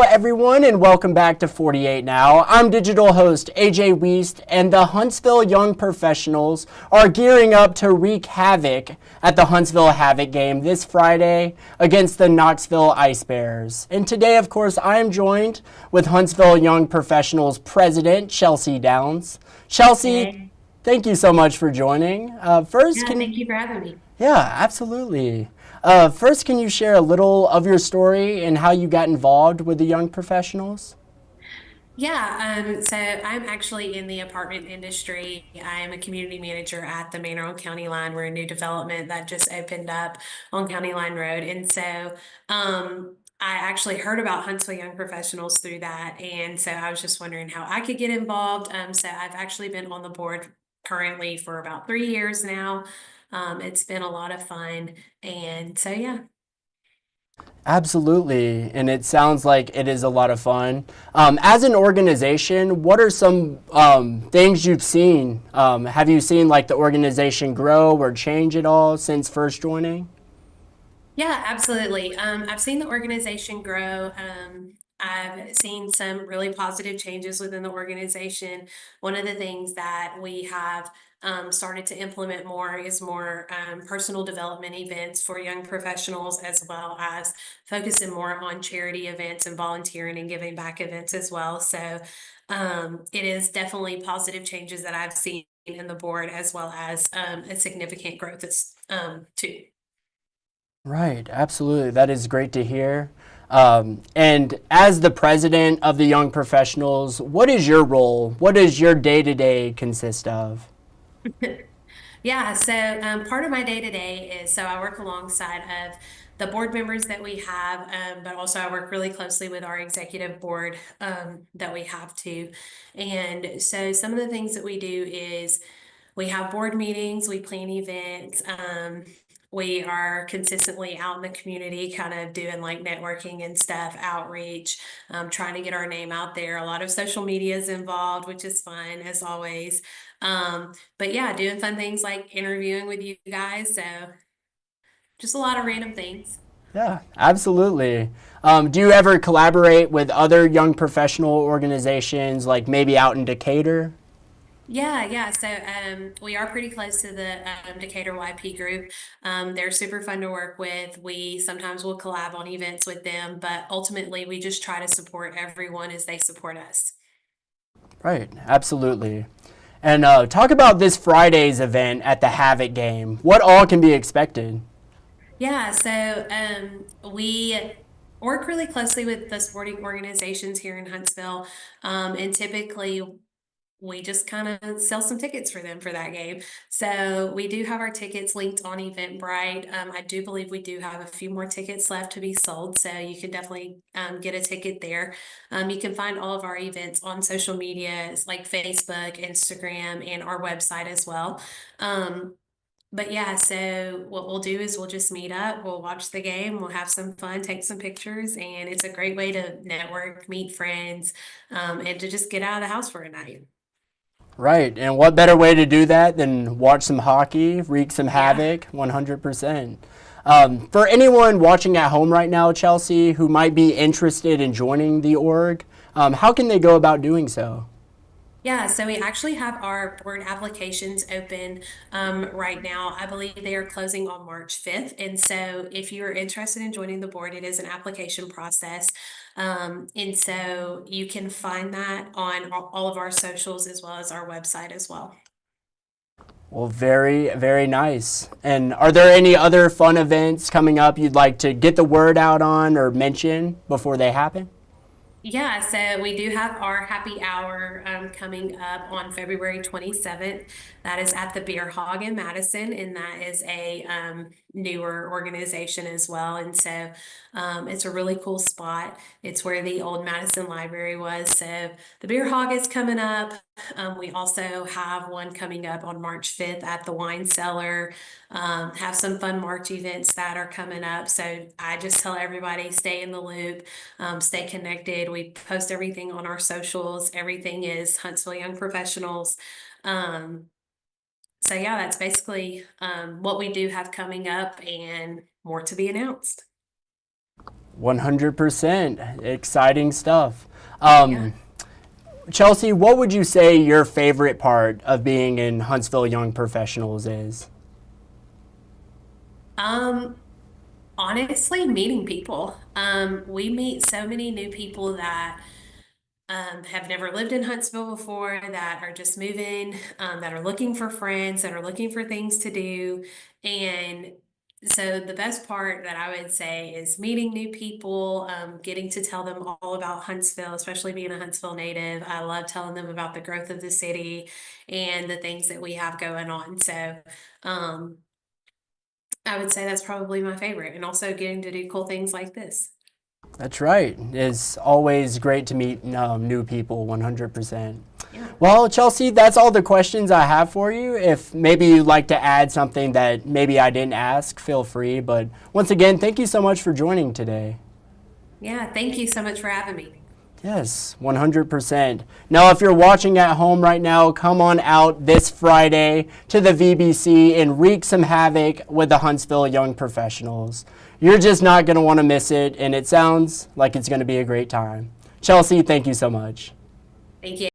everyone, and welcome back to 48 Now. I'm digital host AJ Wiest, and the Huntsville Young Professionals are gearing up to wreak havoc at the Huntsville Havoc game this Friday against the Knoxville Ice Bears. And today, of course, I am joined with Huntsville Young Professionals President Chelsea Downs. Chelsea, Hey. thank you so much for joining. Yeah, thank you for having me. Yeah, absolutely. First, can you share a little of your story and how you got involved with the young professionals? So I'm actually in the apartment industry. I'm a community manager at the Manor on County Line. We're a new development that just opened up on County Line Road. I actually heard about Huntsville Young Professionals through that. And so I was just wondering how I could get involved. So I've actually been on the board currently for about 3 years now. It's been a lot of fun. Yeah. Absolutely, and it sounds like it is a lot of fun. As an organization, what are some things you've seen? Have you seen like the organization grow or change at all since first joining? Yeah, absolutely. I've seen the organization grow. I've seen some really positive changes within the organization. One of the things that we have started to implement more is more personal development events for young professionals, as well as focusing more on charity events and volunteering and giving back events as well. It is definitely positive changes that I've seen in the board, as well as a significant growth too. Right, absolutely. That is great to hear. And as the president of the young professionals, what is your role? What does your day to day consist of? Part of my day to day is so I work alongside of the board members that we have, but also I work really closely with our executive board that we have too. And so some of the things that we do is we have board meetings, we plan events. We are consistently out in the community, kind of doing like networking and stuff, outreach, trying to get our name out there. A lot of social media is involved, which is fun as always. But yeah, doing fun things like interviewing with you guys. So just a lot of random things. Yeah, absolutely. Do you ever collaborate with other young professional organizations, like maybe out in Decatur? We are pretty close to the Decatur YP group. They're super fun to work with. We sometimes will collab on events with them, but ultimately we just try to support everyone as they support us. Right, absolutely. And talk about this Friday's event at the Havoc game. What all can be expected? We work really closely with the sporting organizations here in Huntsville, and typically we just kind of sell some tickets for them for that game. So we do have our tickets linked on Eventbrite. I do believe we do have a few more tickets left to be sold, so you can definitely get a ticket there. You can find all of our events on social media, like Facebook, Instagram, and our website as well. So what we'll do is we'll just meet up, we'll watch the game, we'll have some fun, take some pictures, and it's a great way to network, meet friends, and to just get out of the house for a night. Right, and what better way to do that than watch some hockey, wreak some Yeah. havoc, 100%. For anyone watching at home right now, Chelsea, who might be interested in joining the org, how can they go about doing so? Yeah, so we actually have our board applications open right now. I believe they are closing on March 5th. And so if you're interested in joining the board, it is an application process. And so you can find that on all of our socials as well as our website as well. Well, very, very nice. And are there any other fun events coming up you'd like to get the word out on or mention before they happen? Yeah, so we do have our happy hour coming up on February 27th. That is at the Beer Hog in Madison, and that is a newer organization as well. It's a really cool spot. It's where the old Madison Library was. So the Beer Hog is coming up. We also have one coming up on March 5th at the Wine Cellar. Have some fun March events that are coming up. So I just tell everybody stay in the loop, stay connected. We post everything on our socials. Everything is Huntsville Young Professionals. Um, that's basically what we do have coming up and more to be announced. 100%. Exciting stuff. Yeah. Chelsea, what would you say your favorite part of being in Huntsville Young Professionals is? Um, Honestly, meeting people. We meet so many new people that have never lived in Huntsville before, that are just moving, that are looking for friends, that are looking for things to do. And so the best part that I would say is meeting new people, getting to tell them all about Huntsville, especially being a Huntsville native. I love telling them about the growth of the city and the things that we have going on. So, um, I would say that's probably my favorite, and also getting to do cool things like this. That's right. It's always great to meet new people, 100%. Yeah. Well, Chelsea, that's all the questions I have for you. If maybe you'd like to add something that maybe I didn't ask, feel free. But once again, thank you so much for joining today. Yeah, thank you so much for having me. Yes, 100%. Now, if you're watching at home right now, come on out this Friday to the VBC and wreak some havoc with the Huntsville Young Professionals. You're just not going to want to miss it, and it sounds like it's going to be a great time. Chelsea, thank you so much. Thank you.